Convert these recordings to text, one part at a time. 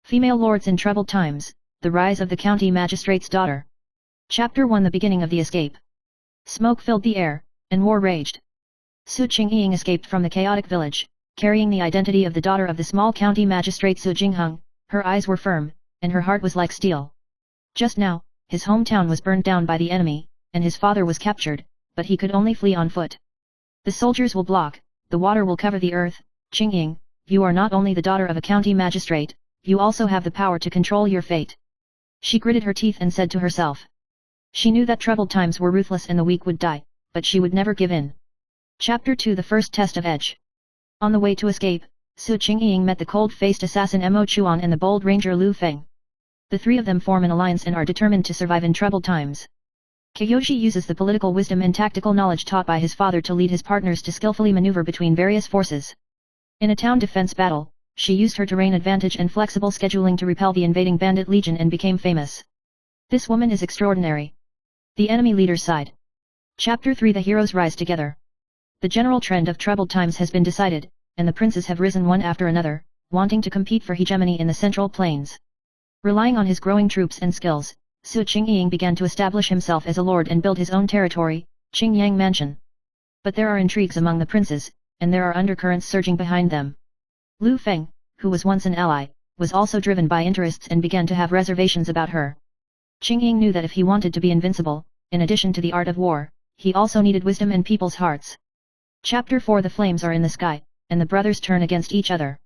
Female Lords in Troubled Times, The Rise of the County Magistrate's Daughter. Chapter 1 The Beginning of the Escape. Smoke filled the air, and war raged. Su Qingying escaped from the chaotic village, carrying the identity of the daughter of the small county magistrate Su Jingheng. Her eyes were firm, and her heart was like steel. Just now, his hometown was burned down by the enemy, and his father was captured, but he could only flee on foot. The soldiers will block, the water will cover the earth. Qingying, you are not only the daughter of a county magistrate, you also have the power to control your fate. She gritted her teeth and said to herself. She knew that troubled times were ruthless and the weak would die, but she would never give in. Chapter 2 The First Test of Edge. On the way to escape, Su Qingying met the cold-faced assassin Mo Chuan and the bold ranger Lu Feng. The three of them form an alliance and are determined to survive in troubled times. Kyoshi uses the political wisdom and tactical knowledge taught by his father to lead his partners to skillfully maneuver between various forces. In a town defense battle, she used her terrain advantage and flexible scheduling to repel the invading bandit legion and became famous. This woman is extraordinary. The enemy leader's side. Chapter 3 The Heroes Rise Together. The general trend of troubled times has been decided, and the princes have risen one after another, wanting to compete for hegemony in the Central Plains. Relying on his growing troops and skills, Su Qingying began to establish himself as a lord and build his own territory, Qingyang Mansion. But there are intrigues among the princes, and there are undercurrents surging behind them. Lu Feng, who was once an ally, was also driven by interests and began to have reservations about her. Qingying knew that if he wanted to be invincible, in addition to the art of war, he also needed wisdom and people's hearts. Chapter 4 The flames are in the sky, and the brothers turn against each other.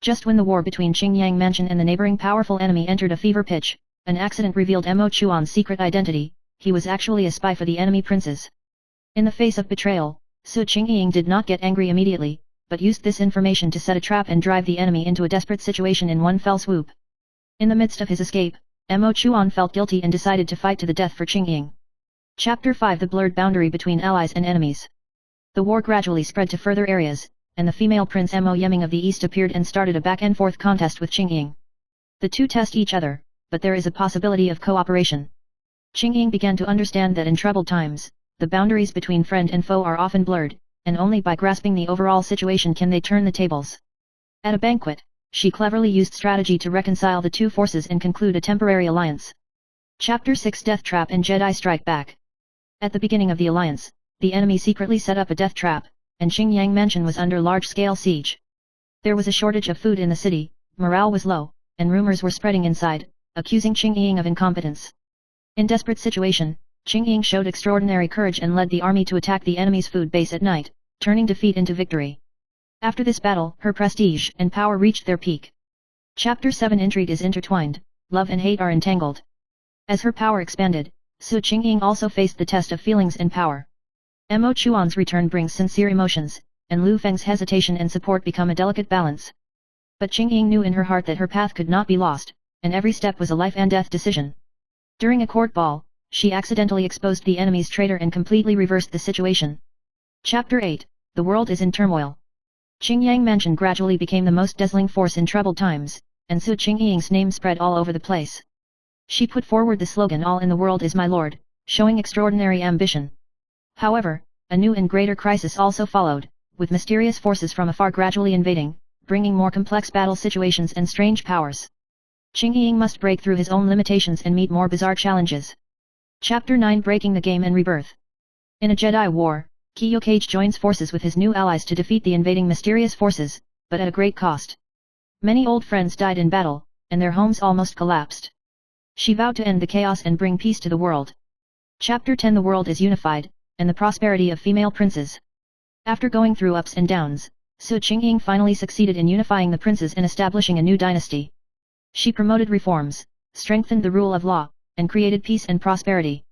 Just when the war between Qingyang Mansion and the neighboring powerful enemy entered a fever pitch, an accident revealed Mo Chuan's secret identity. He was actually a spy for the enemy princes. In the face of betrayal, Su Qingying did not get angry immediately, but used this information to set a trap and drive the enemy into a desperate situation in one fell swoop. In the midst of his escape, Mo Chuan felt guilty and decided to fight to the death for Qingying. Chapter 5 The blurred boundary between allies and enemies. The war gradually spread to further areas, and the female prince Mo Yeming of the east appeared and started a back-and-forth contest with Qingying. The two test each other, but there is a possibility of cooperation. Qingying began to understand that in troubled times, the boundaries between friend and foe are often blurred, and only by grasping the overall situation can they turn the tables. At a banquet, she cleverly used strategy to reconcile the two forces and conclude a temporary alliance. Chapter 6 Death Trap and Jedi Strike Back. At the beginning of the alliance, the enemy secretly set up a death trap, and Qingyang Mansion was under large-scale siege. There was a shortage of food in the city, morale was low, and rumors were spreading inside, accusing Qingying of incompetence. In desperate situation, Qingying showed extraordinary courage and led the army to attack the enemy's food base at night, turning defeat into victory. After this battle, her prestige and power reached their peak. Chapter 7 Intrigue is intertwined, love and hate are entangled. As her power expanded, Su Qingying also faced the test of feelings and power. Mo Chuan's return brings sincere emotions, and Lu Feng's hesitation and support become a delicate balance. But Qingying knew in her heart that her path could not be lost, and every step was a life and death decision. During a court ball, she accidentally exposed the enemy's traitor and completely reversed the situation. Chapter 8 The world is in turmoil. Qingyang Mansion gradually became the most dazzling force in troubled times, and Su Qingying's name spread all over the place. She put forward the slogan "All in the world is my lord," showing extraordinary ambition. However, a new and greater crisis also followed, with mysterious forces from afar gradually invading, bringing more complex battle situations and strange powers. Qingying must break through his own limitations and meet more bizarre challenges. Chapter 9 Breaking the Game and Rebirth. In a Jedi war, Kyoshi joins forces with his new allies to defeat the invading mysterious forces, but at a great cost. Many old friends died in battle, and their homes almost collapsed. She vowed to end the chaos and bring peace to the world. Chapter 10 The world is unified, and the prosperity of female princes. After going through ups and downs, Su Qingying finally succeeded in unifying the princes and establishing a new dynasty. She promoted reforms, strengthened the rule of law, and created peace and prosperity.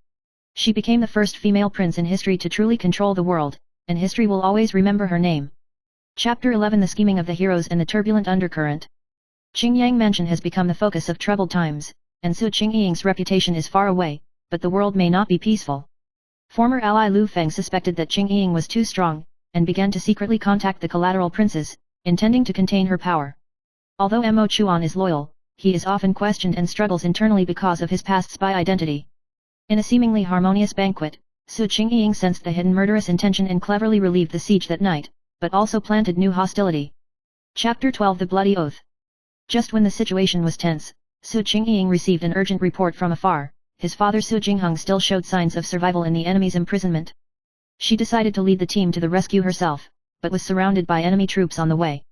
She became the first female prince in history to truly control the world, and history will always remember her name. Chapter 11 The scheming of the heroes and the turbulent undercurrent. Qingyang Mansion has become the focus of troubled times, and Su Qingying's reputation is far away, but the world may not be peaceful. Former ally Lu Feng suspected that Qingying was too strong, and began to secretly contact the collateral princes, intending to contain her power. Although Mo Chuan is loyal, he is often questioned and struggles internally because of his past spy identity. In a seemingly harmonious banquet, Su Qingying sensed the hidden murderous intention and cleverly relieved the siege that night, but also planted new hostility. Chapter 12 The Bloody Oath. Just when the situation was tense, Su Qingying received an urgent report from afar. His father Su Jingheng still showed signs of survival in the enemy's imprisonment. She decided to lead the team to the rescue herself, but was surrounded by enemy troops on the way.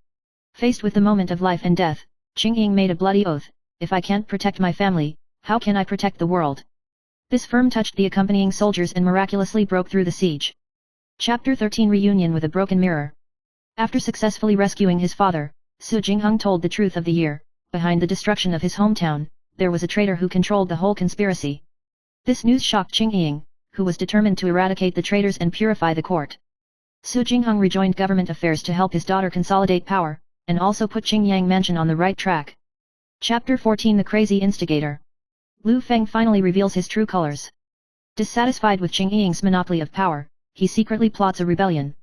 Faced with the moment of life and death, Qingying made a bloody oath, "If I can't protect my family, how can I protect the world?" This firm touched the accompanying soldiers and miraculously broke through the siege. Chapter 13 Reunion with a Broken Mirror. After successfully rescuing his father, Su Jingheng told the truth of the year. Behind the destruction of his hometown, there was a traitor who controlled the whole conspiracy. This news shocked Qingying, who was determined to eradicate the traitors and purify the court. Su Jingheng rejoined government affairs to help his daughter consolidate power, and also put Qingyang Mansion on the right track. Chapter 14 The Crazy Instigator. Lu Feng finally reveals his true colors. Dissatisfied with Qingying's monopoly of power, he secretly plots a rebellion.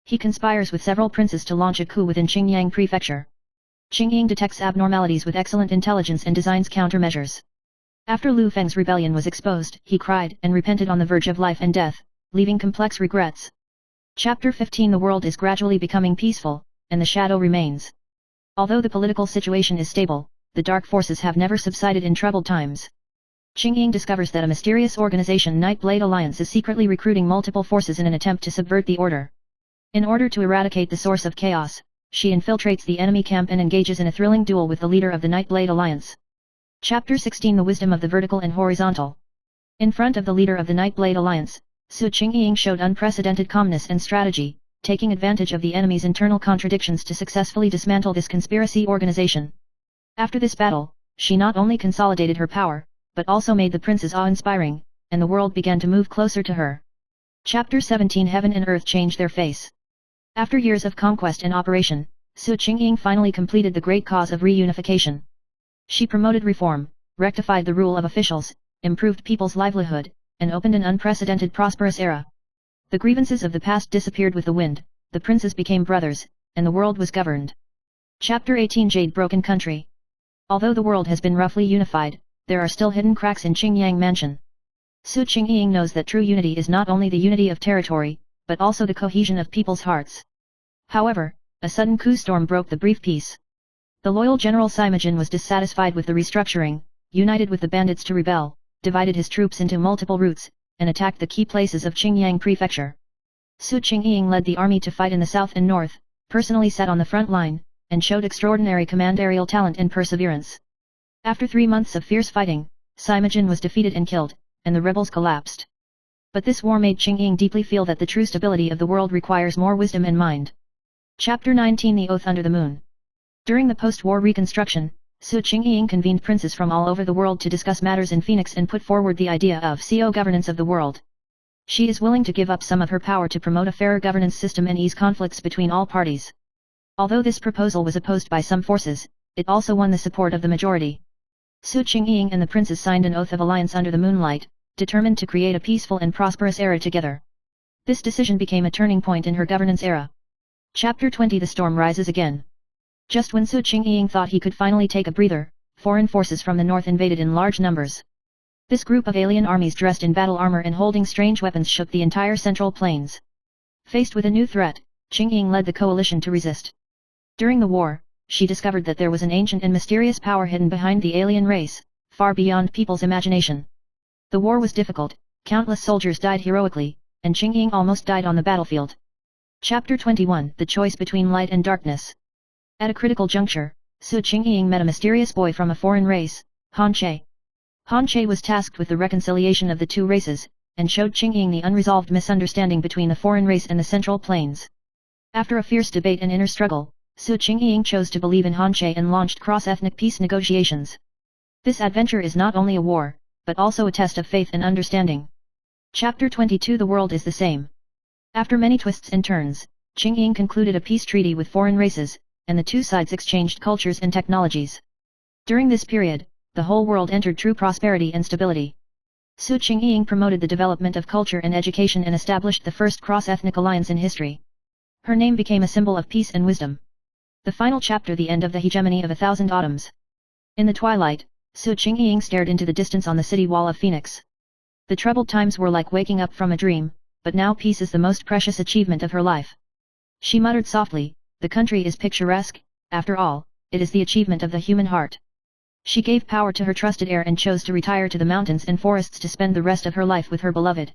He conspires with several princes to launch a coup within Qingyang Prefecture. Qingying detects abnormalities with excellent intelligence and designs countermeasures. After Lu Feng's rebellion was exposed, he cried and repented on the verge of life and death, leaving complex regrets. Chapter 15 The world is gradually becoming peaceful, and the shadow remains. Although the political situation is stable, the dark forces have never subsided in troubled times. Qingying discovers that a mysterious organization Nightblade Alliance is secretly recruiting multiple forces in an attempt to subvert the order. In order to eradicate the source of chaos, she infiltrates the enemy camp and engages in a thrilling duel with the leader of the Nightblade Alliance. Chapter 16 The Wisdom of the Vertical and Horizontal. In front of the leader of the Nightblade Alliance, Su Qingying showed unprecedented calmness and strategy, taking advantage of the enemy's internal contradictions to successfully dismantle this conspiracy organization. After this battle, she not only consolidated her power, but also made the princes awe-inspiring, and the world began to move closer to her. Chapter 17 Heaven and Earth Change Their Face. After years of conquest and operation, Su Qingying finally completed the great cause of reunification. She promoted reform, rectified the rule of officials, improved people's livelihood, and opened an unprecedented prosperous era. The grievances of the past disappeared with the wind, the princes became brothers, and the world was governed. Chapter 18 Jade Broken Country. Although the world has been roughly unified, there are still hidden cracks in Qingyang Mansion. Su Qingying knows that true unity is not only the unity of territory, but also the cohesion of people's hearts. However, a sudden coup storm broke the brief peace. The loyal General Simajin was dissatisfied with the restructuring, united with the bandits to rebel, divided his troops into multiple routes, and attacked the key places of Qingyang Prefecture. Su Qingying led the army to fight in the south and north, personally sat on the front line, and showed extraordinary commandarial talent and perseverance. After 3 months of fierce fighting, Simajin was defeated and killed, and the rebels collapsed. But this war made Qingying deeply feel that the true stability of the world requires more wisdom and mind. Chapter 19 The Oath Under the Moon. During the post-war reconstruction, Su Qingying convened princes from all over the world to discuss matters in Phoenix and put forward the idea of co-governance of the world. She is willing to give up some of her power to promote a fairer governance system and ease conflicts between all parties. Although this proposal was opposed by some forces, it also won the support of the majority. Su Qingying and the princes signed an oath of alliance under the moonlight, determined to create a peaceful and prosperous era together. This decision became a turning point in her governance era. Chapter 20 The Storm Rises Again. Just when Su Qingying thought he could finally take a breather, foreign forces from the north invaded in large numbers. This group of alien armies dressed in battle armor and holding strange weapons shook the entire central plains. Faced with a new threat, Qingying led the coalition to resist. During the war, she discovered that there was an ancient and mysterious power hidden behind the alien race, far beyond people's imagination. The war was difficult, countless soldiers died heroically, and Qingying almost died on the battlefield. Chapter 21 The Choice Between Light and Darkness. At a critical juncture, Su Qingying met a mysterious boy from a foreign race, Han Che. Han Che was tasked with the reconciliation of the two races, and showed Qingying the unresolved misunderstanding between the foreign race and the Central Plains. After a fierce debate and inner struggle, Su Qingying chose to believe in Han Che and launched cross-ethnic peace negotiations. This adventure is not only a war, but also a test of faith and understanding. Chapter 22 The World is the Same. After many twists and turns, Qingying concluded a peace treaty with foreign races, and the two sides exchanged cultures and technologies. During this period, the whole world entered true prosperity and stability. Su Qingying promoted the development of culture and education and established the first cross-ethnic alliance in history. Her name became a symbol of peace and wisdom. The final chapter The End of the Hegemony of 1,000 Autumns. In the twilight, Su Qingying stared into the distance on the city wall of Phoenix. The troubled times were like waking up from a dream, but now peace is the most precious achievement of her life. She muttered softly, "The country is picturesque, after all, it is the achievement of the human heart. She gave power to her trusted heir and chose to retire to the mountains and forests to spend the rest of her life with her beloved.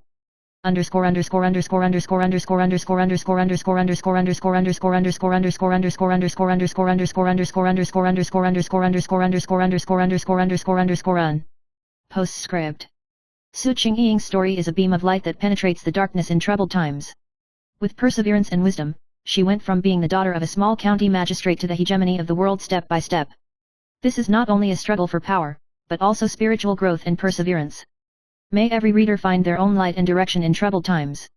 Postscript. Su Qingying's story is a beam of light that penetrates the darkness in troubled times. With perseverance and wisdom, she went from being the daughter of a small county magistrate to the hegemony of the world step by step. This is not only a struggle for power, but also spiritual growth and perseverance. May every reader find their own light and direction in troubled times.